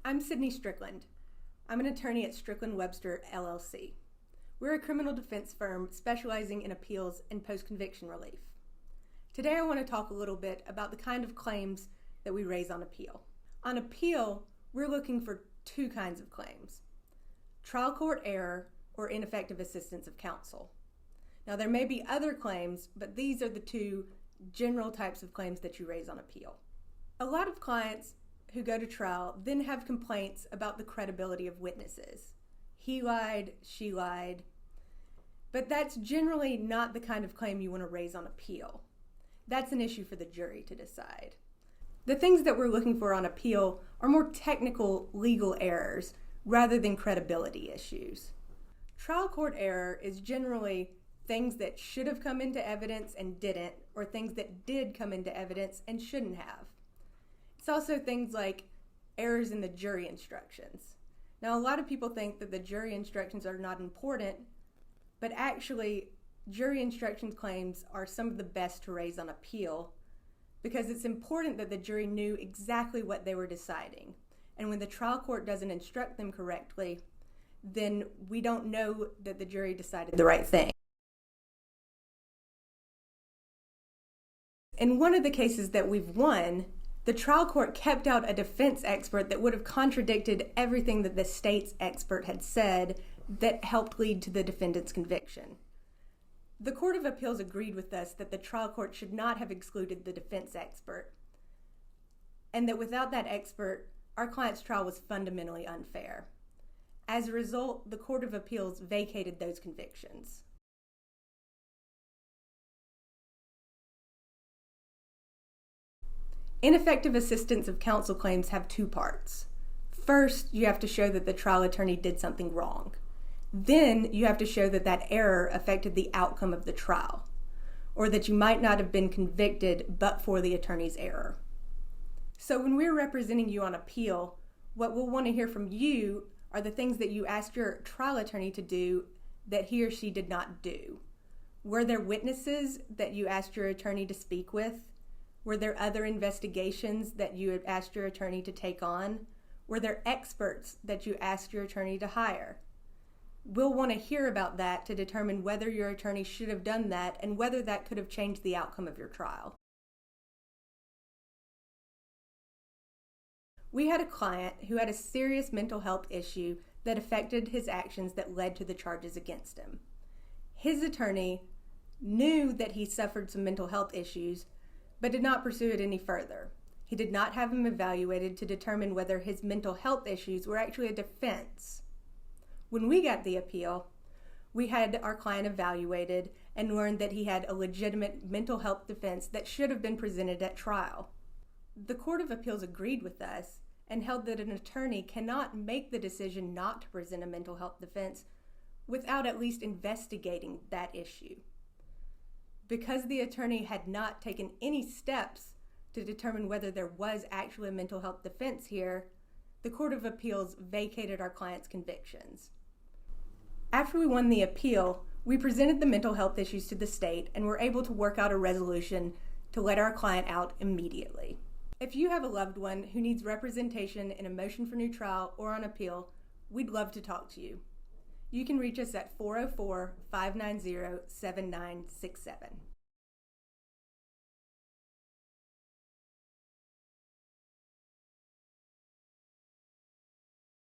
I'm Sydney Strickland. I'm an attorney at Strickland Webster, LLC. We're a criminal defense firm specializing in appeals and post-conviction relief. Today I want to talk a little bit about the kind of claims that we raise on appeal. On appeal, we're looking for two kinds of claims: trial court error or ineffective assistance of counsel. Now, there may be other claims, but these are the two general types of claims that you raise on appeal. A lot of clients who go to trial then have complaints about the credibility of witnesses. He lied, she lied. But that's generally not the kind of claim you want to raise on appeal. That's an issue for the jury to decide. The things that we're looking for on appeal are more technical legal errors rather than credibility issues. Trial court error is generally things that should have come into evidence and didn't, or things that did come into evidence and shouldn't have. It's also things like errors in the jury instructions. Now, a lot of people think that the jury instructions are not important, but actually, jury instructions claims are some of the best to raise on appeal because it's important that the jury knew exactly what they were deciding. And when the trial court doesn't instruct them correctly, then we don't know that the jury decided the right thing. In one of the cases that we've won, the trial court kept out a defense expert that would have contradicted everything that the state's expert had said that helped lead to the defendant's conviction. The Court of Appeals agreed with us that the trial court should not have excluded the defense expert, and that without that expert, our client's trial was fundamentally unfair. As a result, the Court of Appeals vacated those convictions. Ineffective assistance of counsel claims have two parts. First, you have to show that the trial attorney did something wrong. Then you have to show that that error affected the outcome of the trial, or that you might not have been convicted but for the attorney's error. So when we're representing you on appeal, what we'll want to hear from you are the things that you asked your trial attorney to do that he or she did not do. Were there witnesses that you asked your attorney to speak with? Were there other investigations that you had asked your attorney to take on? Were there experts that you asked your attorney to hire? We'll want to hear about that to determine whether your attorney should have done that and whether that could have changed the outcome of your trial. We had a client who had a serious mental health issue that affected his actions that led to the charges against him. His attorney knew that he suffered some mental health issues, but did not pursue it any further. He did not have him evaluated to determine whether his mental health issues were actually a defense. When we got the appeal, we had our client evaluated and learned that he had a legitimate mental health defense that should have been presented at trial. The Court of Appeals agreed with us and held that an attorney cannot make the decision not to present a mental health defense without at least investigating that issue. Because the attorney had not taken any steps to determine whether there was actually a mental health defense here, the Court of Appeals vacated our client's convictions. After we won the appeal, we presented the mental health issues to the state and were able to work out a resolution to let our client out immediately. If you have a loved one who needs representation in a motion for new trial or on appeal, we'd love to talk to you. You can reach us at 404-590-7967.